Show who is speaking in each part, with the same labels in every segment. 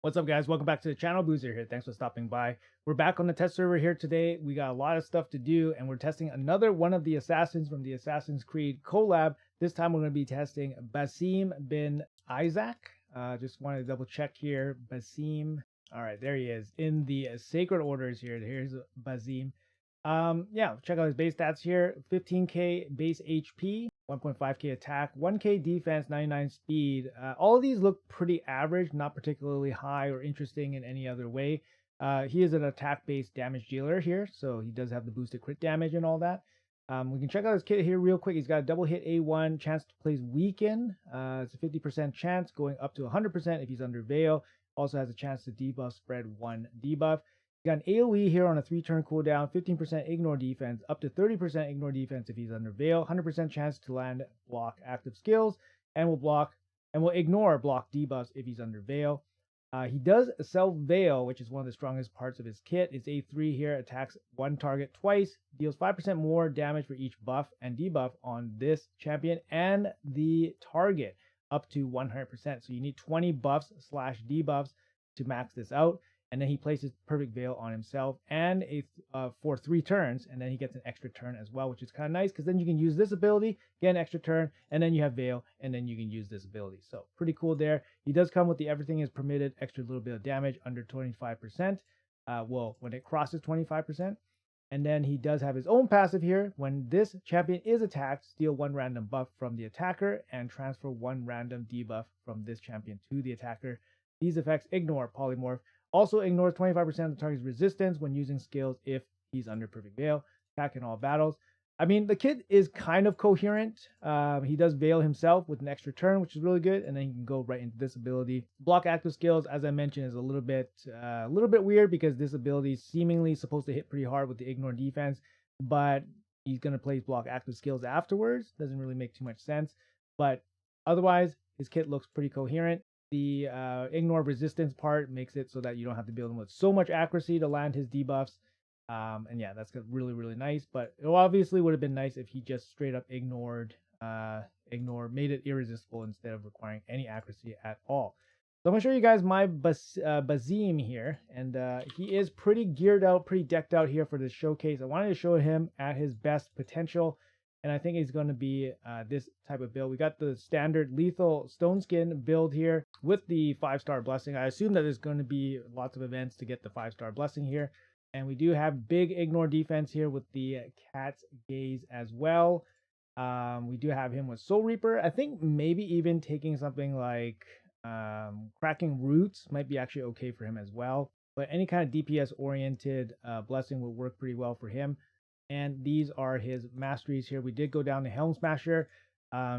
Speaker 1: What's up, guys? Welcome back to the channel. Boozer here. Thanks for stopping by. We're back on the test server here today. We got a lot of stuff to do, and we're testing another one of the assassins from the Assassin's Creed collab. This time we're going to be testing Basim Ibn Ishaq. Just wanted to double check here. Basim. All right, there he is in the sacred orders here. Here's Basim. Yeah, check out his base stats here. 15k base HP, 1.5k attack, 1k defense, 99 speed. All of these look pretty average, not particularly high or interesting in any other way. He is an attack-based damage dealer here, so he does have the boosted crit damage and all that. We can check out his kit here real quick. He's got a double hit A1, chance to place weaken. It's a 50% chance, going up to 100% if he's under Veil. Also has a chance to debuff spread 1 debuff. Got an AoE here on a 3-turn cooldown, 15% ignore defense, up to 30% ignore defense if he's under Veil, 100% chance to land block active skills, and will ignore block debuffs if he's under Veil. He does self Veil, which is one of the strongest parts of his kit. It's A3 here, attacks one target twice, deals 5% more damage for each buff and debuff on this champion and the target, up to 100%. So you need 20 buffs / debuffs to max this out. And then he places Perfect Veil on himself and for 3 turns, and then he gets an extra turn as well, which is kind of nice because then you can use this ability, get an extra turn, and then you have Veil, and then you can use this ability. So pretty cool there. He does come with the everything is permitted extra little bit of damage under 25%. Well, when it crosses 25%. And then he does have his own passive here. When this champion is attacked, steal 1 random buff from the attacker and transfer 1 random debuff from this champion to the attacker. These effects ignore polymorph. Also ignores 25% of the target's resistance when using skills if he's under Perfect Veil. Attack in all battles. I mean, the kit is kind of coherent. He does Veil himself with an extra turn, which is really good, and then he can go right into this ability. Block active skills, as I mentioned, is a little bit weird because this ability is seemingly supposed to hit pretty hard with the ignore defense, but he's going to place block active skills afterwards. Doesn't really make too much sense, but otherwise, his kit looks pretty coherent. The ignore resistance part makes it so that you don't have to build him with so much accuracy to land his debuffs. And yeah, that's really, really nice. But it obviously would have been nice if he just straight up made it irresistible instead of requiring any accuracy at all. So I'm going to show you guys my Basim here. And he is pretty geared out, pretty decked out here for this showcase. I wanted to show him at his best potential. And I think he's going to be this type of build. We got the standard lethal stone skin build here with the 5-star blessing. I assume that there's going to be lots of events to get the 5-star blessing here. And we do have big ignore defense here with the cat's gaze as well. We do have him with Soul Reaper. I think maybe even taking something like cracking roots might be actually okay for him as well. But any kind of DPS oriented blessing will work pretty well for him. And these are his masteries here. We did go down to Helm Smasher,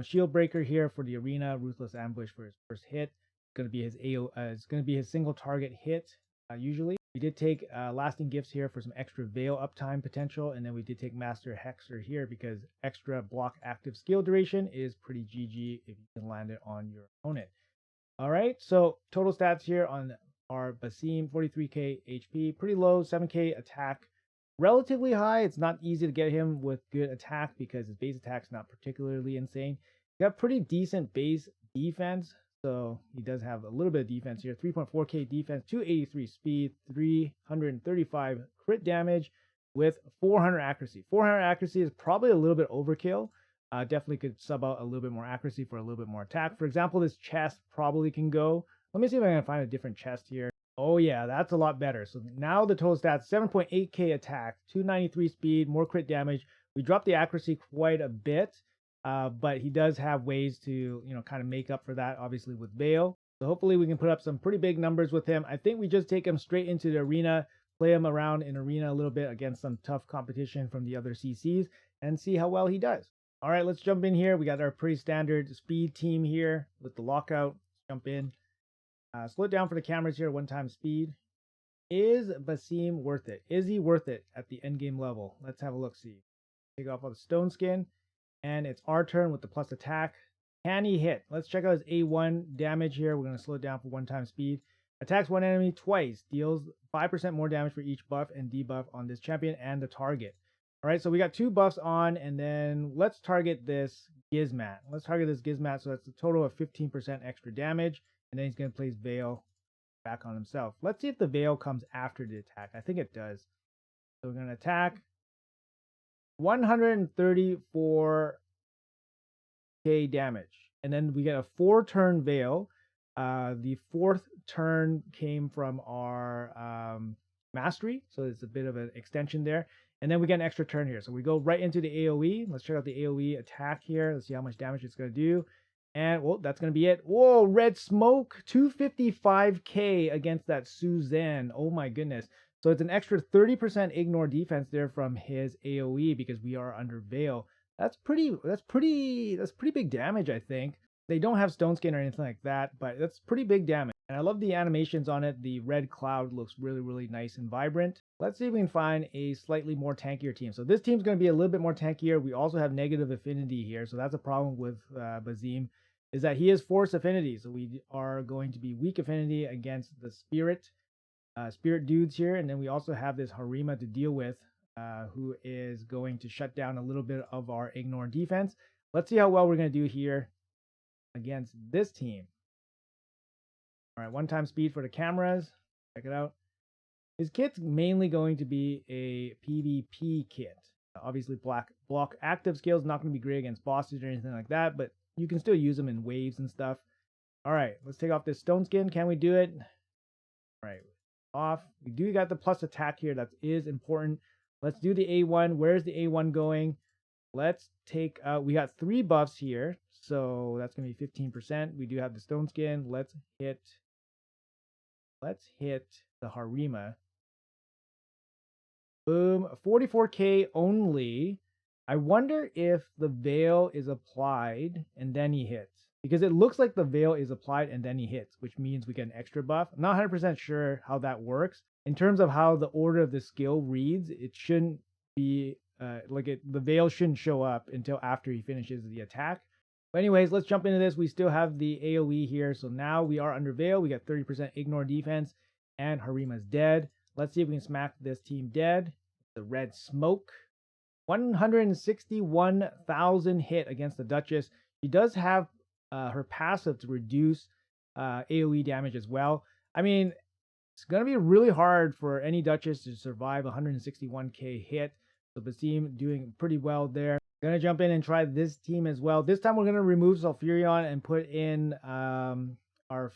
Speaker 1: Shield Breaker here for the arena, Ruthless Ambush for his first hit. It's going to be his it's going to be his single target hit usually. We did take Lasting Gifts here for some extra Veil uptime potential, and then we did take Master Hexer here because extra block active skill duration is pretty GG if you can land it on your opponent. All right, so total stats here on our Basim: 43k HP, pretty low, 7k attack. Relatively high. It's not easy to get him with good attack because his base attack's not particularly insane. He got pretty decent base defense, so he does have a little bit of defense here. 3.4k defense, 283 speed, 335 crit damage with 400 accuracy. 400 accuracy is probably a little bit overkill. Definitely could sub out a little bit more accuracy for a little bit more attack. For example, this chest probably can go. Let me see if I can find a different chest here. Oh yeah, that's a lot better. So now the total stats, 7.8k attack, 293 speed, more crit damage. We dropped the accuracy quite a bit, but he does have ways to, kind of make up for that, obviously, with Veil. So hopefully we can put up some pretty big numbers with him. I think we just take him straight into the arena, play him around in arena a little bit against some tough competition from the other CCs, and see how well he does. All right, let's jump in here. We got our pretty standard speed team here with the lockout. Let's jump in. Slow it down for the cameras here, 1x speed. Is Basim worth it? Is he worth it at the end game level? Let's have a look, see. Take off all the stone skin, and it's our turn with the plus attack. Can he hit? Let's check out his A1 damage here. We're going to slow it down for 1x speed. Attacks one enemy twice, deals 5% more damage for each buff and debuff on this champion and the target. All right, so we got 2 buffs on, and then let's target this Gizmat. Let's target this Gizmat, so that's a total of 15% extra damage. And then he's going to place Veil back on himself. Let's see if the Veil comes after the attack. I think it does. So we're going to attack. 134k damage. And then we get a 4-turn Veil. The 4th turn came from our Mastery. So it's a bit of an extension there. And then we get an extra turn here. So we go right into the AoE. Let's check out the AoE attack here. Let's see how much damage it's going to do. And, well, that's going to be it. Whoa, red smoke. 255k against that Suzanne. Oh, my goodness. So it's an extra 30% ignore defense there from his AoE because we are under Veil. That's pretty big damage, I think. They don't have Stone Skin or anything like that, but that's pretty big damage. And I love the animations on it. The red cloud looks really, really nice and vibrant. Let's see if we can find a slightly more tankier team. So this team's going to be a little bit more tankier. We also have negative affinity here. So that's a problem with Basim, is that he is force affinity. So we are going to be weak affinity against the spirit dudes here. And then we also have this Harima to deal with, who is going to shut down a little bit of our ignore defense. Let's see how well we're going to do here against this team. All right, 1-time speed for the cameras. Check it out. His kit's mainly going to be a PvP kit. Obviously, block active skills not going to be great against bosses or anything like that, but you can still use them in waves and stuff. All right, let's take off this Stone Skin. Can we do it? All right, off. We do got the plus attack here. That is important. Let's do the A1. Where's the A1 going? Let's take out, we got 3 buffs here, so that's going to be 15%. We do have the Stone Skin. Let's hit the Harima. Boom, 44k only. I wonder if the Veil is applied and then he hits, because it looks like the Veil is applied and then he hits, which means we get an extra buff. I'm not 100% sure how that works. In terms of how the order of the skill reads, it shouldn't be the Veil shouldn't show up until after he finishes the attack. But anyways, let's jump into this. We still have the AoE here. So now we are under Veil. We got 30% ignore defense and Harima's dead. Let's see if we can smack this team dead. The red smoke. 161,000 hit against the Duchess. She does have her passive to reduce AoE damage as well. I mean, it's going to be really hard for any Duchess to survive 161k hit. So Basim doing pretty well there. Going to jump in and try this team as well. This time we're going to remove Sulfurion and put in our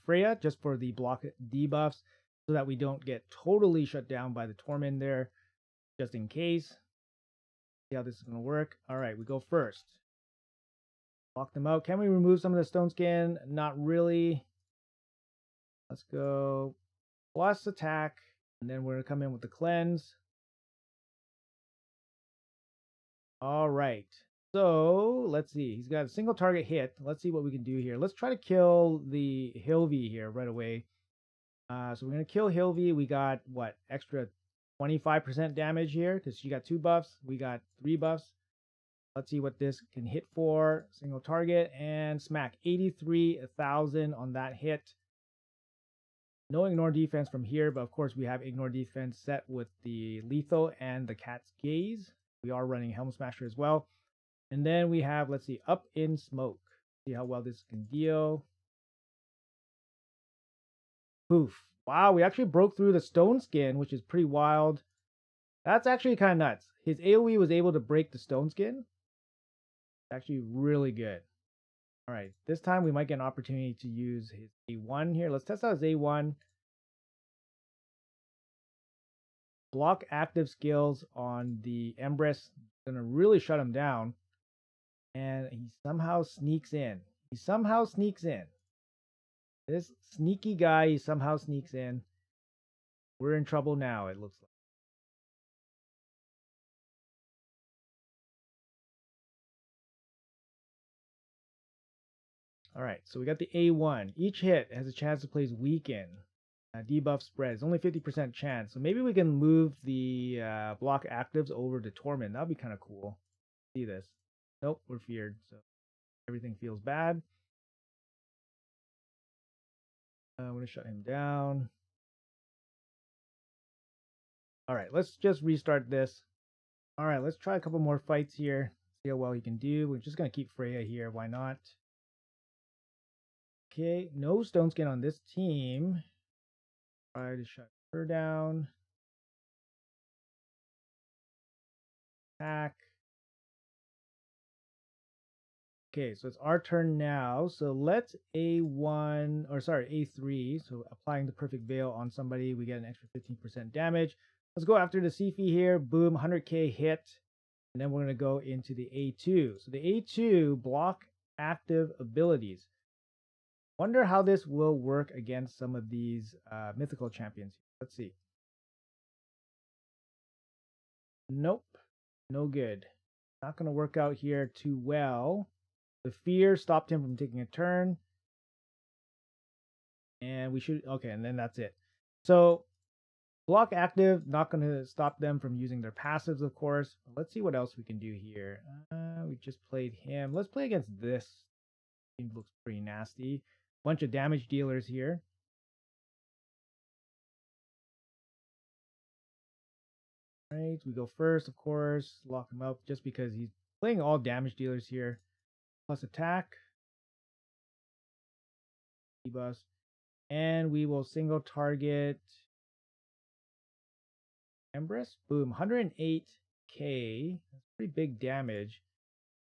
Speaker 1: Freya just for the block debuffs so that we don't get totally shut down by the Torment there, just in case. See how this is going to work. All right, we go first. Lock them out. Can we remove some of the Stone Skin? Not really. Let's go plus attack, and then we're going to come in with the cleanse. All right, so let's see. He's got a single target hit. Let's see what we can do here. Let's try to kill the Hilvi here right away. So we're going to kill Hilvi. We got, what, extra 25% damage here because she got 2 buffs. We got 3 buffs. Let's see what this can hit for. Single target and smack. 83,000 on that hit. No ignore defense from here, but of course we have ignore defense set with the lethal and the cat's gaze. We are running Helm Smasher as well. And then we have, let's see, up in smoke. See how well this can deal. Poof. Wow, we actually broke through the Stone Skin, which is pretty wild. That's actually kind of nuts. His AoE was able to break the Stone Skin. Actually really good. All right, this time we might get an opportunity to use his A1 here. Let's test out his A1. Block active skills on the Empress. Gonna really shut him down. And he somehow sneaks in. This sneaky guy, he somehow sneaks in. We're in trouble now, it looks like. All right, so we got the A1. Each hit has a chance to place weaken. Debuff spread. It's only 50% chance. So maybe we can move the block actives over to Torment. That would be kind of cool. See this. Nope, we're feared. So everything feels bad. I'm going to shut him down. All right, let's just restart this. All right, let's try a couple more fights here. See how well he can do. We're just going to keep Freya here. Why not? Okay, no Stone Skin on this team. Try to shut her down. Attack. Okay, so it's our turn now. So let's A1, or sorry, A3. So applying the perfect veil on somebody, we get an extra 15% damage. Let's go after the Sifi here. Boom, 100k hit. And then we're going to go into the A2. So the A2 block active abilities. Wonder how this will work against some of these mythical champions. Let's see. Nope, no good. Not going to work out here too well. The fear stopped him from taking a turn. And we should, okay, and then that's it. So block active, not going to stop them from using their passives, of course. Let's see what else we can do here. We just played him. Let's play against this. He looks pretty nasty. Bunch of damage dealers here. Right, we go first, of course. Lock him up just because he's playing all damage dealers here. Plus attack. Debuff. And we will single target Empress. Boom, 108k. That's pretty big damage.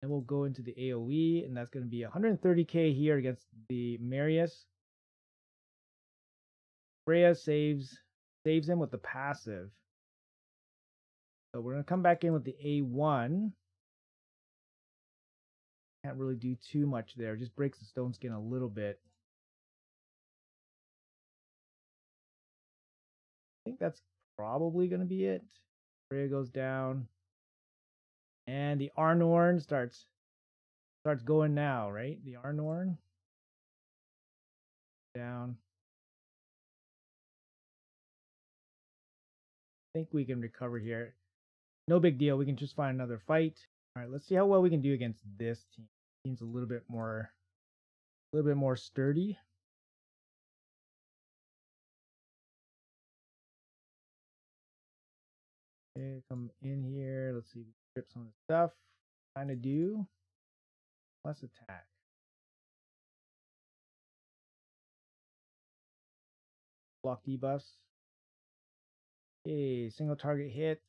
Speaker 1: And we'll go into the AoE, and that's going to be 130k here against the Marius. Freya saves him with the passive. So we're going to come back in with the A1. Can't really do too much there. Just breaks the stone skin a little bit. I think that's probably going to be it. Freya goes down. And the Arnorn starts going now, right? The Arnorn. Down. I think we can recover here. No big deal. We can just find another fight. All right, let's see how well we can do against this team. Team's a little bit more sturdy. Okay, come in here. Let's see. Strip some of the stuff. Kind of do. Plus attack. Block debuffs. Okay, single target hit.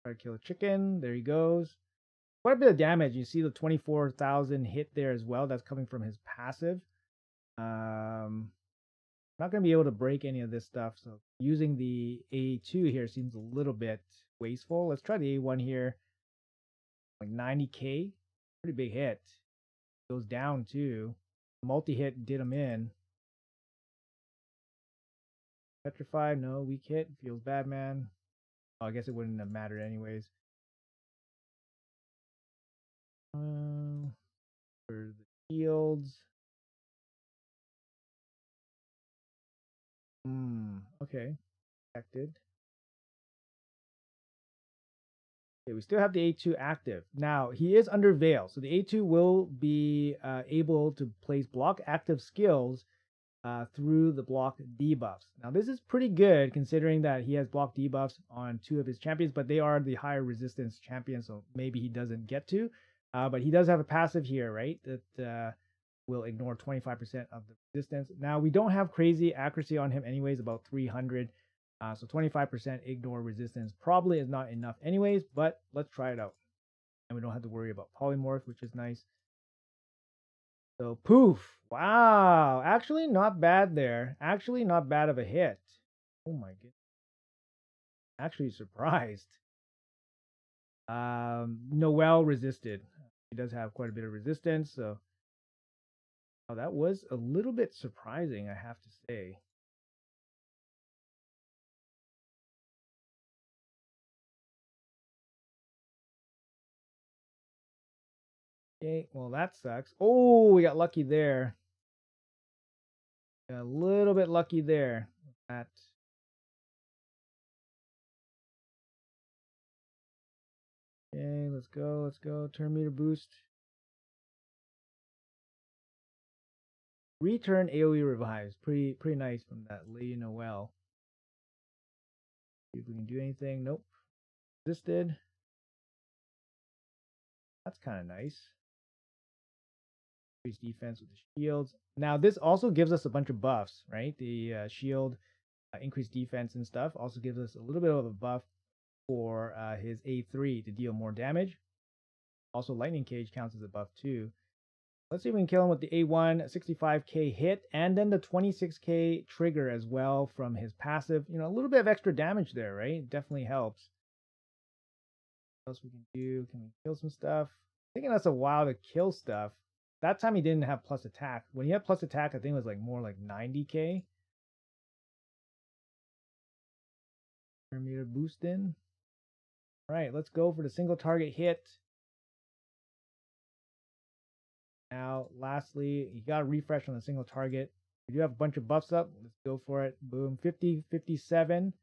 Speaker 1: Try to kill a chicken. There he goes. Quite a bit of damage. You see the 24,000 hit there as well. That's coming from his passive. Not going to be able to break any of this stuff. So using the A2 here seems a little bit wasteful. Let's try the A1 here. Like 90k. Pretty big hit. Goes down too. Multi-hit did him in. Petrified, no. Weak hit. Feels bad, man. Oh, I guess it wouldn't have mattered anyways. For the shields. Okay. Protected. Okay, we still have the A2 active. Now, he is under Veil, so the A2 will be able to place block active skills through the block debuffs. Now, this is pretty good considering that he has block debuffs on 2 of his champions, but they are the higher resistance champions, so maybe he doesn't get to. But he does have a passive here, right? That will ignore 25% of the resistance. Now, we don't have crazy accuracy on him anyways, about 300. So 25% ignore resistance probably is not enough anyways, but let's try it out. And we don't have to worry about polymorph, which is nice. So poof. Wow. Actually not bad there. Actually not bad of a hit. Oh my goodness. Actually surprised. Noel resisted. He does have quite a bit of resistance, so oh, that was a little bit surprising, I have to say. Okay, well that sucks. Oh, we got lucky there. Got a little bit lucky there. That. Okay, let's go. Let's go. Turn meter boost. Return AoE revives. Pretty nice from that Lady Noel. See if we can do anything. Nope. Resisted. That's kind of nice. increased defense with the shields. Now, this also gives us a bunch of buffs, right? The shield, increased defense and stuff also gives us a little bit of a buff for his A3 to deal more damage. Also, lightning cage counts as a buff too. Let's see if we can kill him with the A1 65k hit and then the 26k trigger as well from his passive. You know, a little bit of extra damage there, right? Definitely helps. What else we can do? Can we kill some stuff? Taking us a while to kill stuff. That time he didn't have plus attack. When he had plus attack, I think it was like more like 90k. Meter boost in. All right, let's go for the single target hit. Now, lastly, you got to refresh on the single target. We do have a bunch of buffs up. Let's go for it. Boom, 50, 57.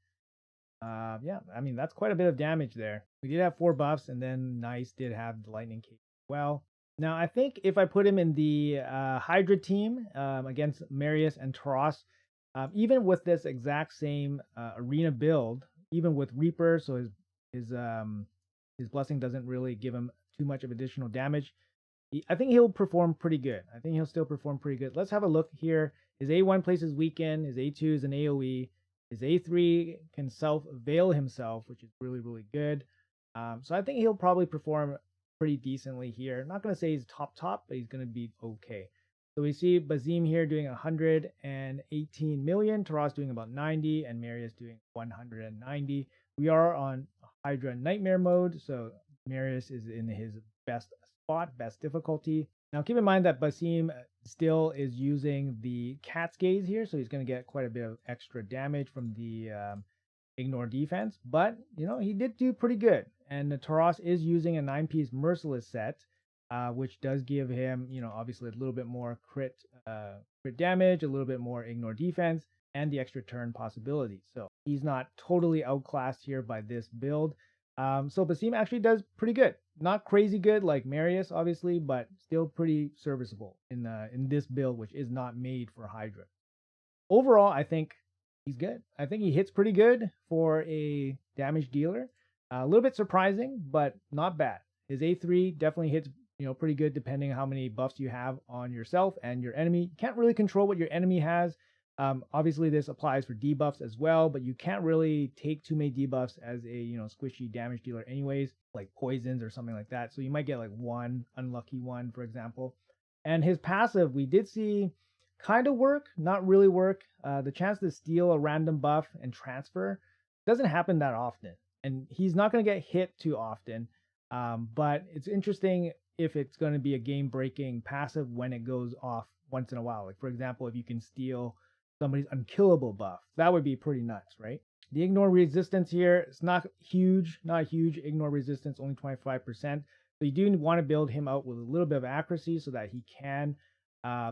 Speaker 1: Yeah, I mean, that's quite a bit of damage there. We did have 4 buffs, and then Nice did have the lightning cage as well. Now, I think if I put him in the Hydra team against Marius and Taras, even with this exact same arena build, even with Reaper, so his blessing doesn't really give him too much of additional damage. I think he'll perform pretty good. I think he'll still perform pretty good. Let's have a look here. His A1 places weaken. His A2 is an AoE. His A3 can self-veil himself, which is really, really good. So I think he'll probably perform pretty decently here. I'm not going to say he's top, but he's going to be okay. So we see Basim here doing 118 million, Taras doing about 90, and Marius doing 190. We are on Hydra Nightmare mode, so Marius is in his best spot, best difficulty. Now keep in mind that Basim still is using the Cat's Gaze here, so he's going to get quite a bit of extra damage from the ignore defense, but you know, he did do pretty good. And the Taras is using a 9-piece Merciless set, which does give him, you know, obviously a little bit more crit damage, a little bit more ignore defense, and the extra turn possibility. So he's not totally outclassed here by this build. So Basim actually does pretty good. Not crazy good like Marius, obviously, but still pretty serviceable in this build, which is not made for Hydra. Overall, I think he's good. I think he hits pretty good for a damage dealer. A little bit surprising, but not bad. His A3 definitely hits, you know, pretty good depending on how many buffs you have on yourself and your enemy. You can't really control what your enemy has. Obviously, this applies for debuffs as well, but you can't really take too many debuffs as a, you know, squishy damage dealer anyways, like poisons or something like that. So you might get like one unlucky one, for example. And his passive, we did see kind of work, not really work. The chance to steal a random buff and transfer doesn't happen that often. And he's not going to get hit too often. But it's interesting if it's going to be a game-breaking passive when it goes off once in a while. Like, for example, if you can steal somebody's unkillable buff, that would be pretty nuts, right? The ignore resistance here, it's not huge, ignore resistance, only 25%. So you do want to build him out with a little bit of accuracy so that he can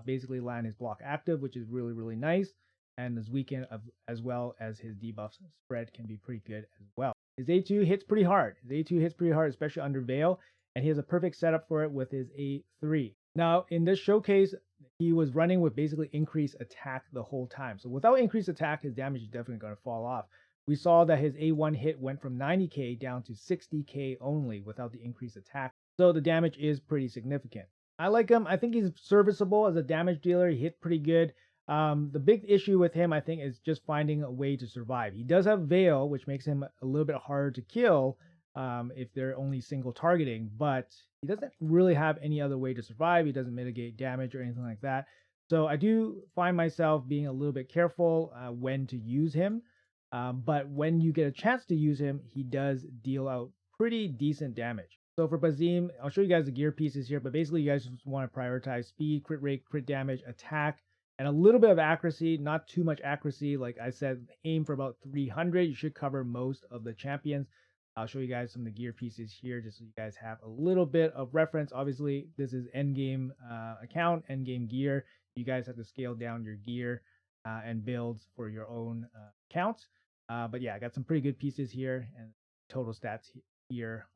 Speaker 1: basically land his block active, which is really, really nice. And his weaken as well as his debuff spread can be pretty good as well. His A2 hits pretty hard. Especially under Veil, and he has a perfect setup for it with his A3. Now, in this showcase, he was running with basically increased attack the whole time. So without increased attack, his damage is definitely going to fall off. We saw that his A1 hit went from 90k down to 60k only without the increased attack. So the damage is pretty significant. I like him. I think he's serviceable as a damage dealer. He hit pretty good. The big issue with him, I think, is just finding a way to survive. He does have Veil, which makes him a little bit harder to kill if they're only single targeting, but he doesn't really have any other way to survive. He doesn't mitigate damage or anything like that. So I do find myself being a little bit careful when to use him. But when you get a chance to use him, he does deal out pretty decent damage. So for Basim, I'll show you guys the gear pieces here, but basically you guys just want to prioritize speed, crit rate, crit damage, attack, and a little bit of accuracy, not too much accuracy. Like I said, aim for about 300. You should cover most of the champions. I'll show you guys some of the gear pieces here just so you guys have a little bit of reference. Obviously, this is endgame account, endgame gear. You guys have to scale down your gear and builds for your own accounts. But yeah, I got some pretty good pieces here and total stats here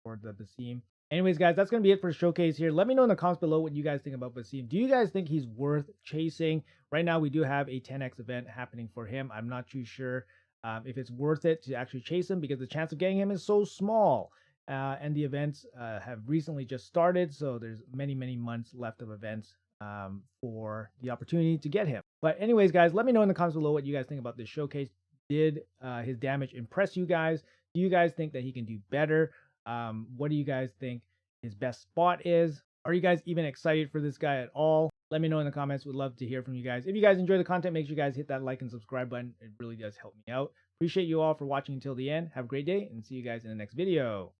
Speaker 1: for the Basim. Anyways, guys, that's going to be it for the showcase here. Let me know in the comments below what you guys think about Basim. Do you guys think he's worth chasing? Right now, we do have a 10x event happening for him. I'm not too sure if it's worth it to actually chase him because the chance of getting him is so small. And the events have recently just started, so there's many months left of events for the opportunity to get him. But anyways, guys, let me know in the comments below what you guys think about this showcase. Did his damage impress you guys? Do you guys think that he can do better? What do you guys think his best spot is? Are you guys even excited for this guy at all? Let me know in the comments. Would love to hear from you guys. If you guys enjoy the content, make sure you guys hit that like and subscribe button. It really does help me out. Appreciate you all for watching until the end. Have a great day and see you guys in the next video.